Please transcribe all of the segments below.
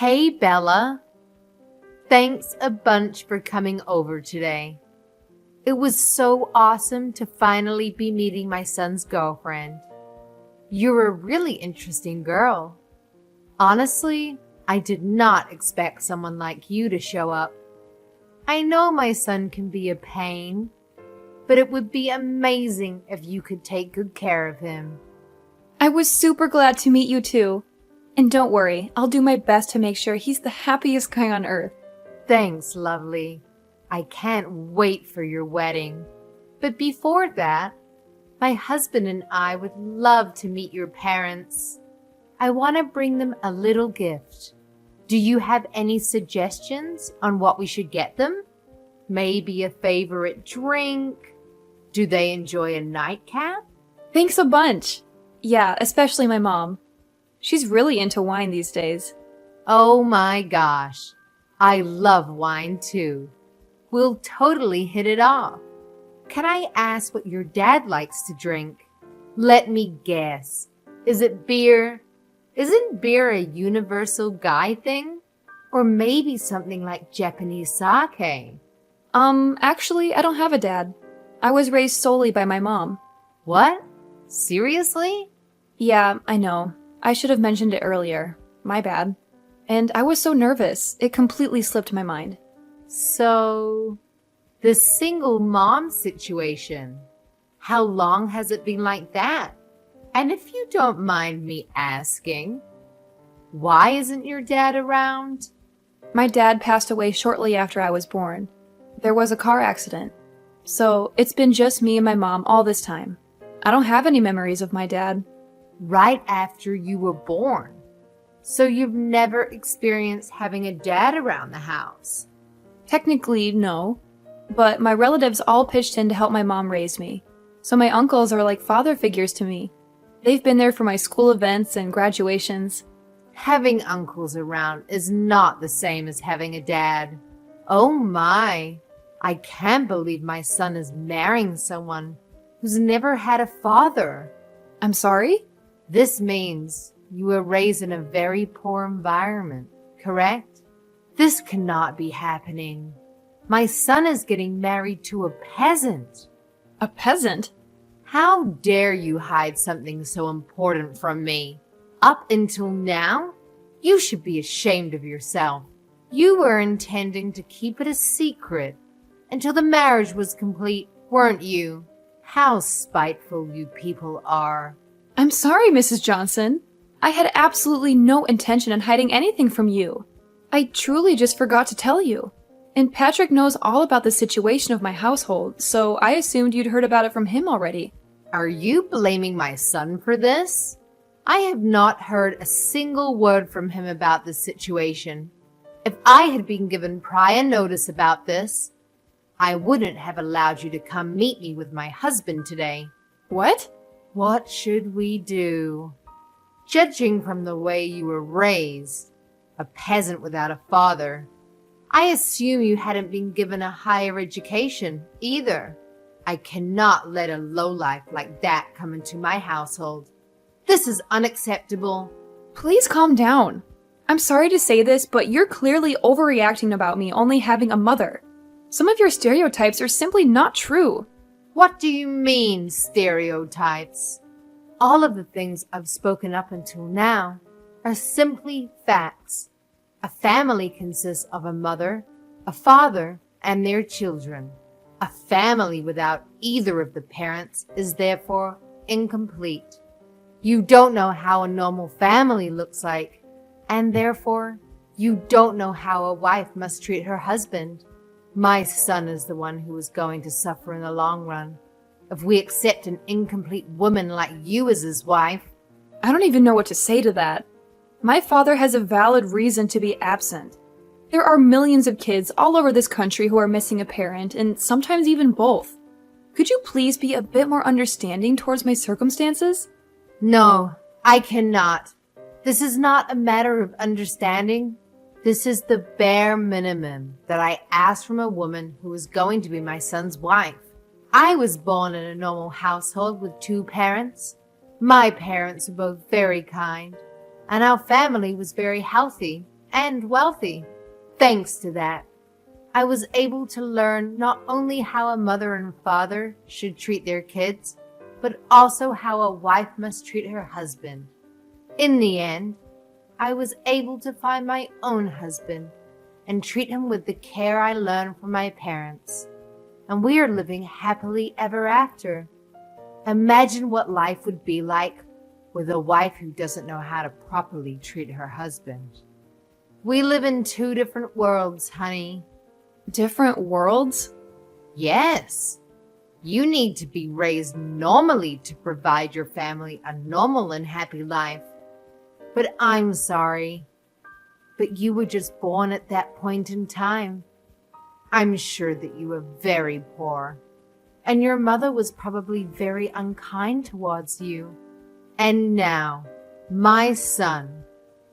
Hey, Bella. Thanks a bunch for coming over today. It was so awesome to finally be meeting my son's girlfriend. You're a really interesting girl. Honestly, I did not expect someone like you to show up. I know my son can be a pain, but it would be amazing if you could take good care of him. I was super glad to meet you too. And don't worry, I'll do my best to make sure he's the happiest guy on earth. Thanks, lovely. I can't wait for your wedding. But before that, my husband and I would love to meet your parents. I want to bring them a little gift. Do you have any suggestions on what we should get them? Maybe a favorite drink? Do they enjoy a nightcap? Thanks a bunch. Yeah, especially my mom. She's really into wine these days. Oh my gosh. I love wine too. We'll totally hit it off. Can I ask what your dad likes to drink? Let me guess. Is it beer? Isn't beer a universal guy thing? Or maybe something like Japanese sake? Actually, I don't have a dad. I was raised solely by my mom. What? Seriously? Yeah, I know. I should have mentioned it earlier. My bad. And I was so nervous, it completely slipped my mind. So, the single mom situation, how long has it been like that? And if you don't mind me asking, why isn't your dad around? My dad passed away shortly after I was born. There was a car accident. So, it's been just me and my mom all this time. I don't have any memories of my dad. Right after you were born. So you've never experienced having a dad around the house? Technically, no. But my relatives all pitched in to help my mom raise me. So my uncles are like father figures to me. They've been there for my school events and graduations. Having uncles around is not the same as having a dad. Oh my, I can't believe my son is marrying someone who's never had a father. I'm sorry? This means you were raised in a very poor environment, correct? This cannot be happening. My son is getting married to a peasant. A peasant? How dare you hide something so important from me? Up until now, you should be ashamed of yourself. You were intending to keep it a secret until the marriage was complete, weren't you? How spiteful you people are. I'm sorry, Mrs. Johnson. I had absolutely no intention in hiding anything from you. I truly just forgot to tell you. And Patrick knows all about the situation of my household, so I assumed you'd heard about it from him already. Are you blaming my son for this? I have not heard a single word from him about this situation. If I had been given prior notice about this, I wouldn't have allowed you to come meet me with my husband today. What? What should we do? Judging from the way you were raised, a peasant without a father, I assume you hadn't been given a higher education either. I cannot let a lowlife like that come into my household. This is unacceptable. Please calm down. I'm sorry to say this, but you're clearly overreacting about me only having a mother. Some of your stereotypes are simply not true. What do you mean, stereotypes? All of the things I've spoken up until now are simply facts. A family consists of a mother, a father, and their children. A family without either of the parents is therefore incomplete. You don't know how a normal family looks like, and therefore you don't know how a wife must treat her husband. My son is the one who is going to suffer in the long run if we accept an incomplete woman like you as his wife. I don't even know what to say to that. My father has a valid reason to be absent. There are millions of kids all over this country who are missing a parent, and sometimes even both. Could you please be a bit more understanding towards my circumstances? No, I cannot. This is not a matter of understanding. This is the bare minimum that I ask from a woman who is going to be my son's wife. I was born in a normal household with two parents. My parents were both very kind, and our family was very healthy and wealthy. Thanks to that, I was able to learn not only how a mother and father should treat their kids, but also how a wife must treat her husband. In the end, I was able to find my own husband and treat him with the care I learned from my parents. And we are living happily ever after. Imagine what life would be like with a wife who doesn't know how to properly treat her husband. We live in two different worlds, honey. Different worlds? Yes. You need to be raised normally to provide your family a normal and happy life. But I'm sorry. But you were just born at that point in time. I'm sure that you were very poor. And your mother was probably very unkind towards you. And now, my son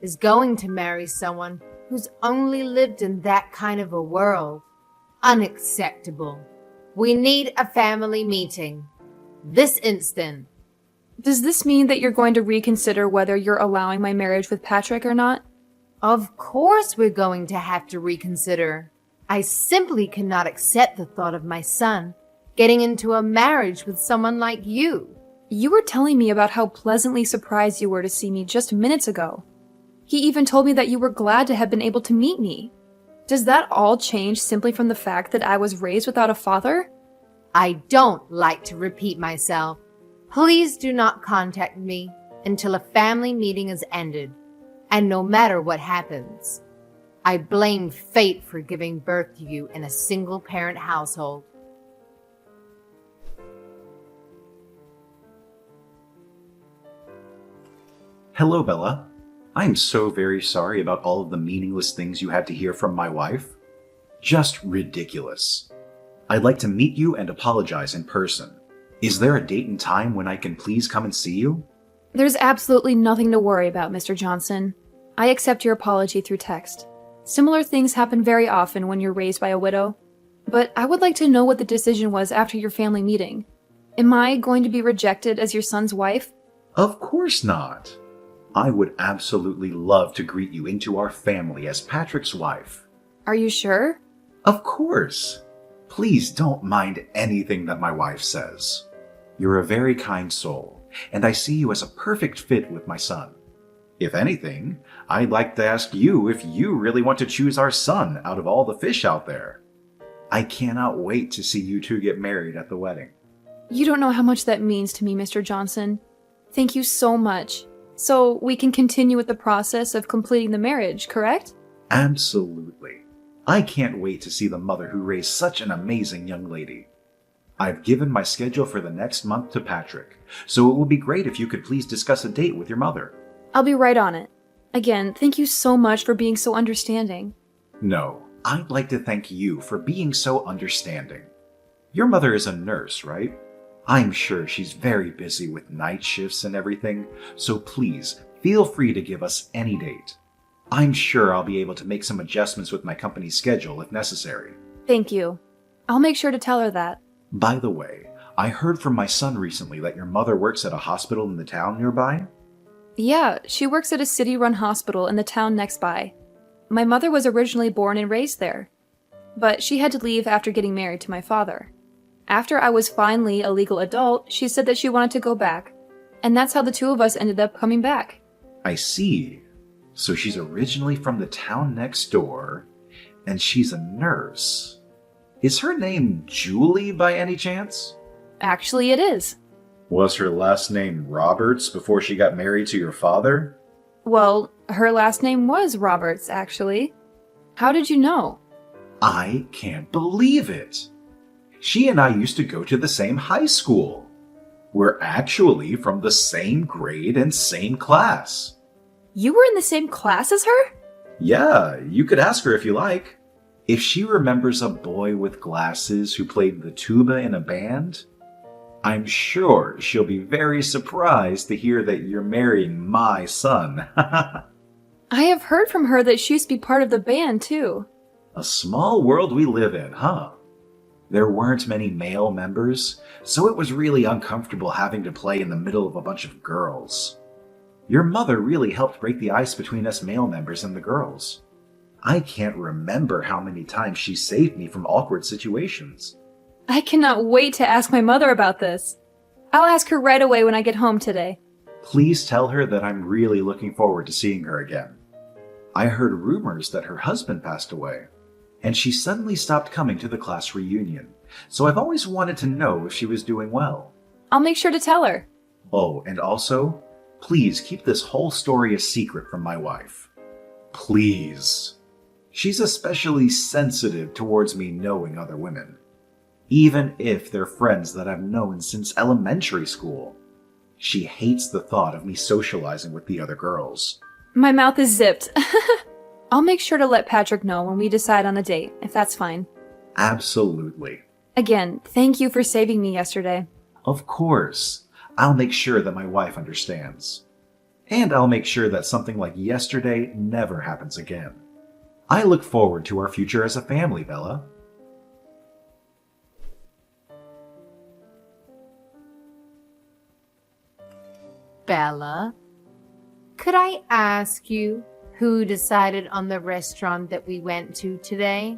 is going to marry someone who's only lived in that kind of a world. Unacceptable. We need a family meeting. This instant. Does this mean that you're going to reconsider whether you're allowing my marriage with Patrick or not? Of course we're going to have to reconsider. I simply cannot accept the thought of my son getting into a marriage with someone like you. You were telling me about how pleasantly surprised you were to see me just minutes ago. He even told me that you were glad to have been able to meet me. Does that all change simply from the fact that I was raised without a father? I don't like to repeat myself. Please do not contact me until a family meeting is ended. And no matter what happens, I blame fate for giving birth to you in a single-parent household. Hello, Bella. I'm so very sorry about all of the meaningless things you had to hear from my wife. Just ridiculous. I'd like to meet you and apologize in person. Is there a date and time when I can please come and see you? There's absolutely nothing to worry about, Mr. Johnson. I accept your apology through text. Similar things happen very often when you're raised by a widow. But I would like to know what the decision was after your family meeting. Am I going to be rejected as your son's wife? Of course not. I would absolutely love to greet you into our family as Patrick's wife. Are you sure? Of course. Please don't mind anything that my wife says. You're a very kind soul, and I see you as a perfect fit with my son. If anything, I'd like to ask you if you really want to choose our son out of all the fish out there. I cannot wait to see you two get married at the wedding. You don't know how much that means to me, Mr. Johnson. Thank you so much. So we can continue with the process of completing the marriage, correct? Absolutely. I can't wait to see the mother who raised such an amazing young lady. I've given my schedule for the next month to Patrick, so it would be great if you could please discuss a date with your mother. I'll be right on it. Again, thank you so much for being so understanding. No, I'd like to thank you for being so understanding. Your mother is a nurse, right? I'm sure she's very busy with night shifts and everything, so please feel free to give us any date. I'm sure I'll be able to make some adjustments with my company's schedule if necessary. Thank you. I'll make sure to tell her that. By the way, I heard from my son recently that your mother works at a hospital in the town nearby. Yeah, she works at a city-run hospital in the town next by. My mother was originally born and raised there, but she had to leave after getting married to my father. After I was finally a legal adult, she said that she wanted to go back, and that's how the two of us ended up coming back. I see. So she's originally from the town next door, and she's a nurse. Is her name Julie by any chance? Actually, it is. Was her last name Roberts before she got married to your father? Well, her last name was Roberts, actually. How did you know? I can't believe it. She and I used to go to the same high school. We're actually from the same grade and same class. You were in the same class as her? Yeah, you could ask her if you like. If she remembers a boy with glasses who played the tuba in a band, I'm sure she'll be very surprised to hear that you're marrying my son. I have heard from her that she used to be part of the band, too. A small world we live in, huh? There weren't many male members, so it was really uncomfortable having to play in the middle of a bunch of girls. Your mother really helped break the ice between us male members and the girls. I can't remember how many times she saved me from awkward situations. I cannot wait to ask my mother about this. I'll ask her right away when I get home today. Please tell her that I'm really looking forward to seeing her again. I heard rumors that her husband passed away, and she suddenly stopped coming to the class reunion, so I've always wanted to know if she was doing well. I'll make sure to tell her. Oh, and also, please keep this whole story a secret from my wife. Please. She's especially sensitive towards me knowing other women, even if they're friends that I've known since elementary school. She hates the thought of me socializing with the other girls. My mouth is zipped. I'll make sure to let Patrick know when we decide on a date, if that's fine. Absolutely. Again, thank you for saving me yesterday. Of course. I'll make sure that my wife understands. And I'll make sure that something like yesterday never happens again. I look forward to our future as a family, Bella. Bella, could I ask you who decided on the restaurant that we went to today?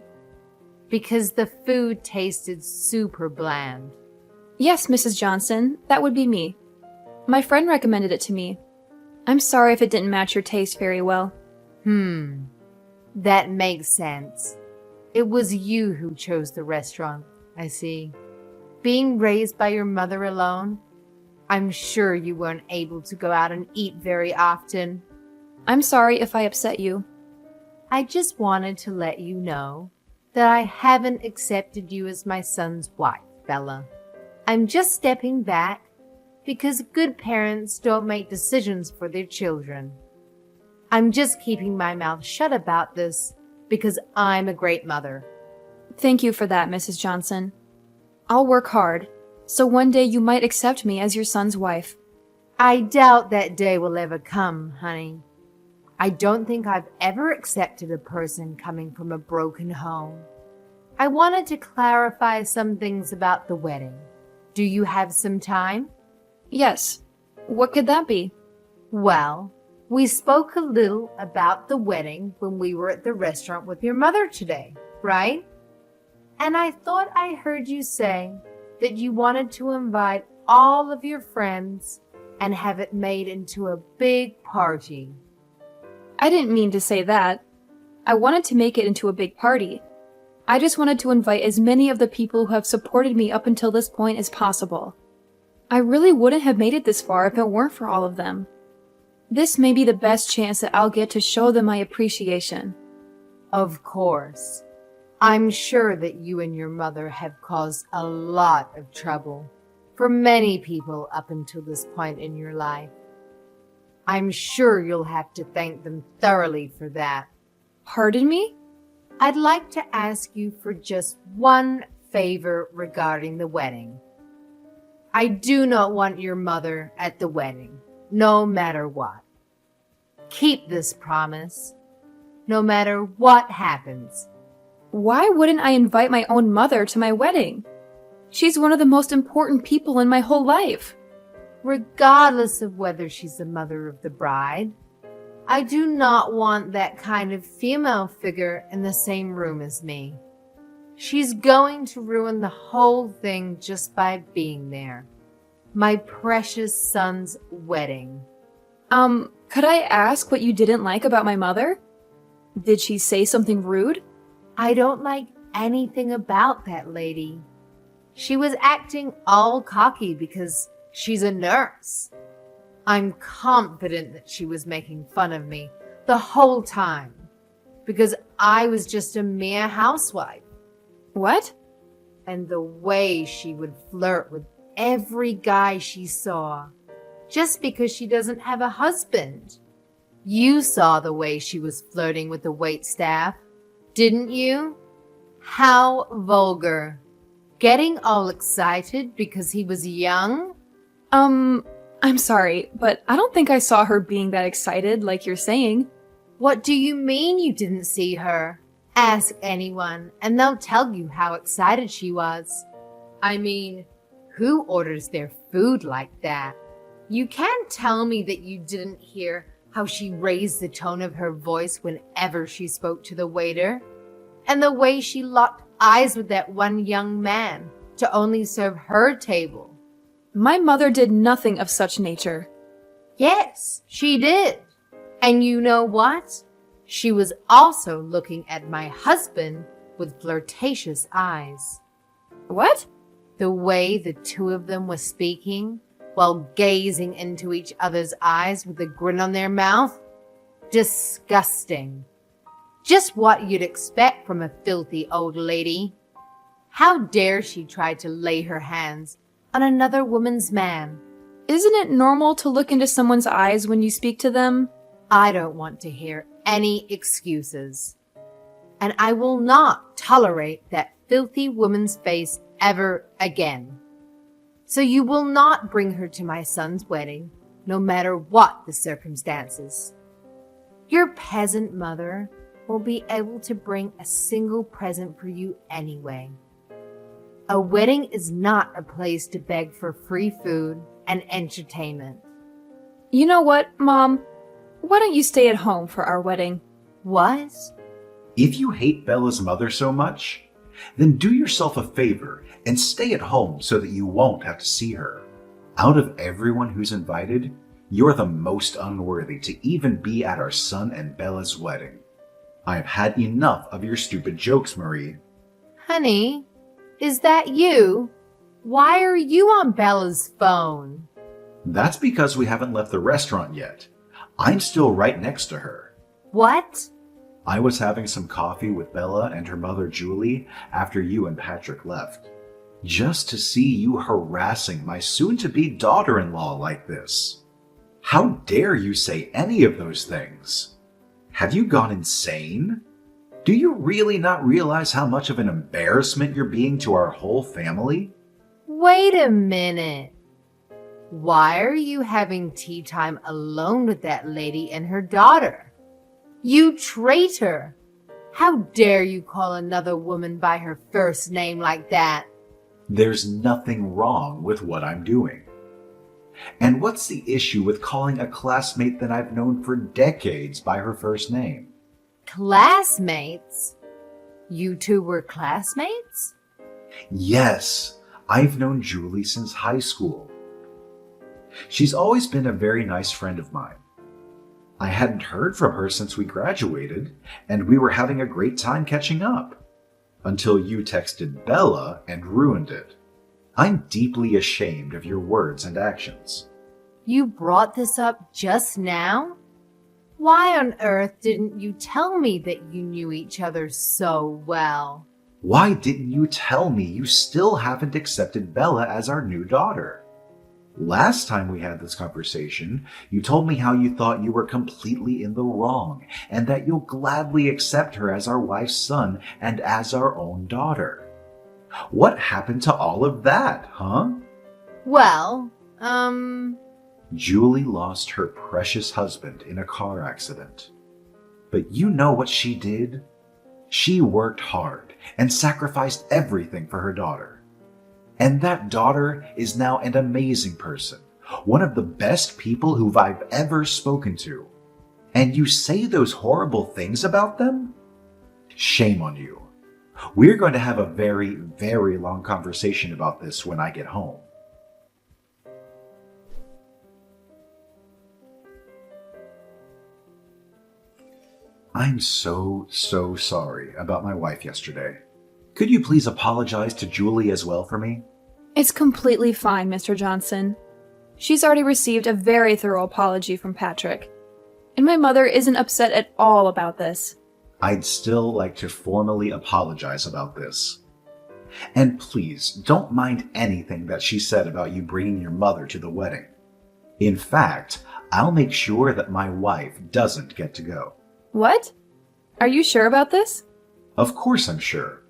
Because the food tasted super bland. Yes, Mrs. Johnson, that would be me. My friend recommended it to me. I'm sorry if it didn't match your taste very well. That makes sense. It was you who chose the restaurant, I see. Being raised by your mother alone, I'm sure you weren't able to go out and eat very often. I'm sorry if I upset you. I just wanted to let you know that I haven't accepted you as my son's wife, Bella. I'm just stepping back because good parents don't make decisions for their children. I'm just keeping my mouth shut about this because I'm a great mother. Thank you for that, Mrs. Johnson. I'll work hard, so one day you might accept me as your son's wife. I doubt that day will ever come, honey. I don't think I've ever accepted a person coming from a broken home. I wanted to clarify some things about the wedding. Do you have some time? Yes. What could that be? Well, we spoke a little about the wedding when we were at the restaurant with your mother today, right? And I thought I heard you say that you wanted to invite all of your friends and have it made into a big party. I didn't mean to say that. I wanted to make it into a big party. I just wanted to invite as many of the people who have supported me up until this point as possible. I really wouldn't have made it this far if it weren't for all of them. This may be the best chance that I'll get to show them my appreciation. Of course. I'm sure that you and your mother have caused a lot of trouble for many people up until this point in your life. I'm sure you'll have to thank them thoroughly for that. Pardon me? I'd like to ask you for just one favor regarding the wedding. I do not want your mother at the wedding, no matter what. Keep this promise, no matter what happens. Why wouldn't I invite my own mother to my wedding? She's one of the most important people in my whole life. Regardless of whether she's the mother of the bride, I do not want that kind of female figure in the same room as me. She's going to ruin the whole thing just by being there. My precious son's wedding. Could I ask what you didn't like about my mother? Did she say something rude? I don't like anything about that lady. She was acting all cocky because she's a nurse. I'm confident that she was making fun of me the whole time because I was just a mere housewife. What? And the way she would flirt with every guy she saw just because she doesn't have a husband. You saw the way she was flirting with the waitstaff, didn't you? How vulgar. Getting all excited because he was young? I'm sorry, but I don't think I saw her being that excited like you're saying. What do you mean you didn't see her? Ask anyone, and they'll tell you how excited she was. I mean, who orders their food like that? You can't tell me that you didn't hear how she raised the tone of her voice whenever she spoke to the waiter, and the way she locked eyes with that one young man to only serve her table. My mother did nothing of such nature. Yes, she did. And you know what? She was also looking at my husband with flirtatious eyes. What? The way the two of them were speaking while gazing into each other's eyes with a grin on their mouth. Disgusting. Just what you'd expect from a filthy old lady. How dare she try to lay her hands on another woman's man? Isn't it normal to look into someone's eyes when you speak to them? I don't want to hear any excuses. And I will not tolerate that filthy woman's face ever again. So you will not bring her to my son's wedding, no matter what the circumstances. Your peasant mother will be able to bring a single present for you anyway. A wedding is not a place to beg for free food and entertainment. You know what, Mom? Why don't you stay at home for our wedding? What? If you hate Bella's mother so much, then do yourself a favor and stay at home so that you won't have to see her. Out of everyone who's invited, you're the most unworthy to even be at our son and Bella's wedding. I've had enough of your stupid jokes, Marie. Honey, is that you? Why are you on Bella's phone? That's because we haven't left the restaurant yet. I'm still right next to her. What? I was having some coffee with Bella and her mother Julie after you and Patrick left. Just to see you harassing my soon-to-be daughter-in-law like this. How dare you say any of those things? Have you gone insane? Do you really not realize how much of an embarrassment you're being to our whole family? Wait a minute. Why are you having tea time alone with that lady and her daughter? You traitor! How dare you call another woman by her first name like that? There's nothing wrong with what I'm doing. And what's the issue with calling a classmate that I've known for decades by her first name? Classmates? You two were classmates? Yes, I've known Julie since high school. She's always been a very nice friend of mine. I hadn't heard from her since we graduated, and we were having a great time catching up. Until you texted Bella and ruined it. I'm deeply ashamed of your words and actions. You brought this up just now? Why on earth didn't you tell me that you knew each other so well? Why didn't you tell me you still haven't accepted Bella as our new daughter? Last time we had this conversation, you told me how you thought you were completely in the wrong and that you'll gladly accept her as our wife's son and as our own daughter. What happened to all of that, huh? Well, Julie lost her precious husband in a car accident. But you know what she did? She worked hard and sacrificed everything for her daughter. And that daughter is now an amazing person, one of the best people who I've ever spoken to. And you say those horrible things about them? Shame on you. We're going to have a very, very long conversation about this when I get home. I'm so sorry about my wife yesterday. Could you please apologize to Julie as well for me? It's completely fine, Mr. Johnson. She's already received a very thorough apology from Patrick. And my mother isn't upset at all about this. I'd still like to formally apologize about this. And please, don't mind anything that she said about you bringing your mother to the wedding. In fact, I'll make sure that my wife doesn't get to go. What? Are you sure about this? Of course I'm sure.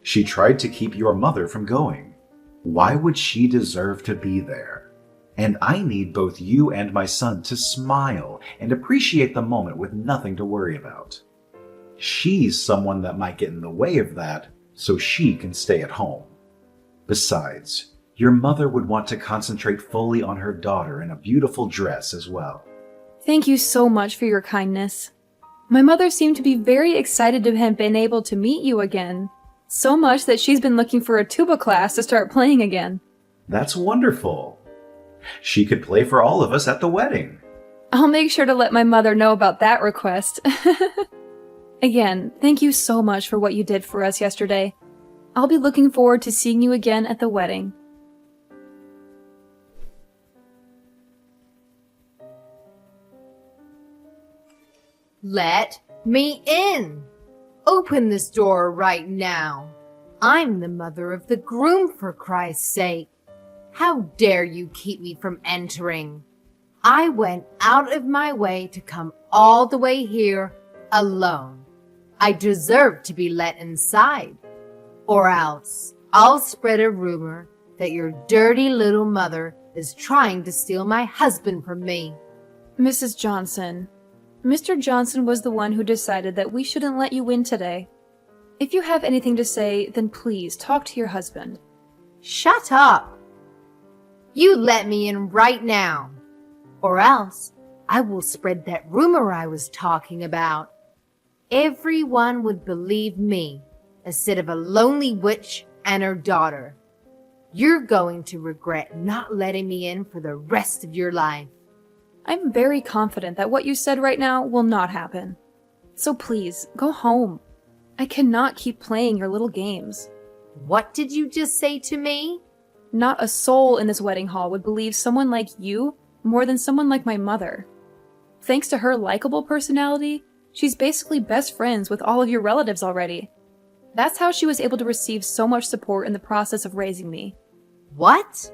She tried to keep your mother from going. Why would she deserve to be there? And I need both you and my son to smile and appreciate the moment with nothing to worry about. She's someone that might get in the way of that, so she can stay at home. Besides, your mother would want to concentrate fully on her daughter in a beautiful dress as well. Thank you so much for your kindness. My mother seemed to be very excited to have been able to meet you again. So much that she's been looking for a tuba class to start playing again. That's wonderful. She could play for all of us at the wedding. I'll make sure to let my mother know about that request. Again, thank you so much for what you did for us yesterday. I'll be looking forward to seeing you again at the wedding. Let me in. Open this door right now. I'm the mother of the groom, for Christ's sake. How dare you keep me from entering? I went out of my way to come all the way here alone. I deserve to be let inside. Or else I'll spread a rumor that your dirty little mother is trying to steal my husband from me. Mrs. Johnson, Mr. Johnson was the one who decided that we shouldn't let you in today. If you have anything to say, then please talk to your husband. Shut up. You let me in right now, or else I will spread that rumor I was talking about. Everyone would believe me instead of a lonely witch and her daughter. You're going to regret not letting me in for the rest of your life. I'm very confident that what you said right now will not happen. So please, go home. I cannot keep playing your little games. What did you just say to me? Not a soul in this wedding hall would believe someone like you more than someone like my mother. Thanks to her likable personality, she's basically best friends with all of your relatives already. That's how she was able to receive so much support in the process of raising me. What?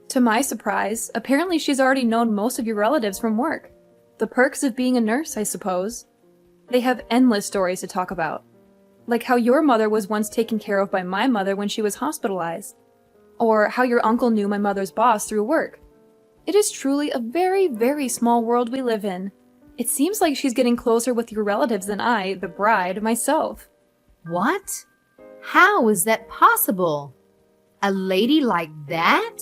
To my surprise, apparently she's already known most of your relatives from work. The perks of being a nurse, I suppose. They have endless stories to talk about. Like how your mother was once taken care of by my mother when she was hospitalized. Or how your uncle knew my mother's boss through work. It is truly a very, very small world we live in. It seems like she's getting closer with your relatives than I, the bride, myself. What? How is that possible? A lady like that?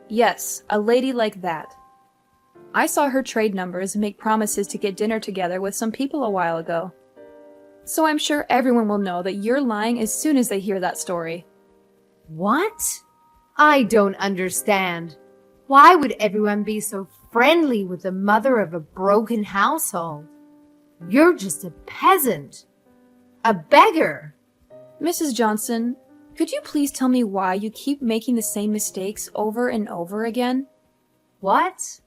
Yes, a lady like that. I saw her trade numbers and make promises to get dinner together with some people a while ago. So I'm sure everyone will know that you're lying as soon as they hear that story. What? I don't understand. Why would everyone be so friendly with the mother of a broken household? You're just a peasant. A beggar. Mrs. Johnson, could you please tell me why you keep making the same mistakes over and over again? What?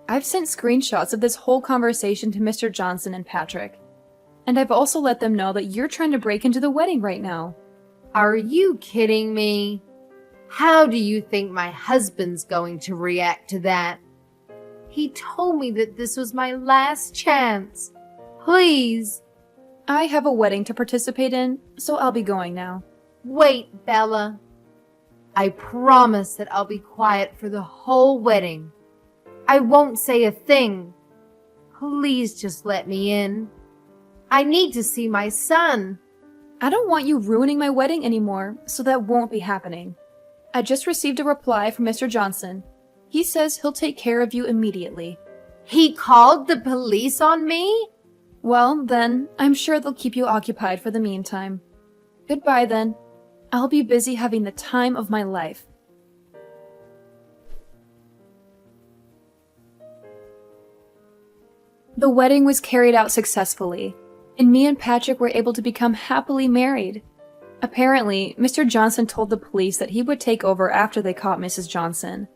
I've sent screenshots of this whole conversation to Mr. Johnson and Patrick. And I've also let them know that you're trying to break into the wedding right now. Are you kidding me? How do you think my husband's going to react to that? He told me that this was my last chance. Please. I have a wedding to participate in, so I'll be going now. Wait, Bella. I promise that I'll be quiet for the whole wedding. I won't say a thing. Please just let me in. I need to see my son. I don't want you ruining my wedding anymore, so that won't be happening. I just received a reply from Mr. Johnson. He says he'll take care of you immediately. He called the police on me? Well, then, I'm sure they'll keep you occupied for the meantime. Goodbye, then. I'll be busy having the time of my life. The wedding was carried out successfully, and me and Patrick were able to become happily married. Apparently, Mr. Johnson told the police that he would take over after they caught Mrs. Johnson,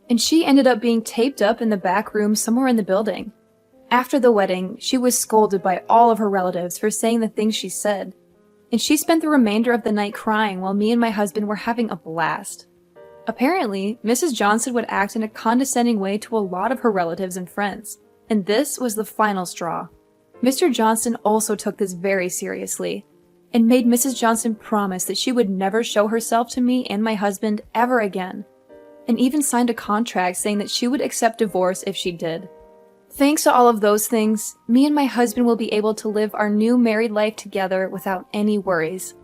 and she ended up being taped up in the back room somewhere in the building. After the wedding, she was scolded by all of her relatives for saying the things she said, and she spent the remainder of the night crying while me and my husband were having a blast. Apparently, Mrs. Johnson would act in a condescending way to a lot of her relatives and friends, and this was the final straw. Mr. Johnson also took this very seriously, and made Mrs. Johnson promise that she would never show herself to me and my husband ever again, and even signed a contract saying that she would accept divorce if she did. Thanks to all of those things, me and my husband will be able to live our new married life together without any worries.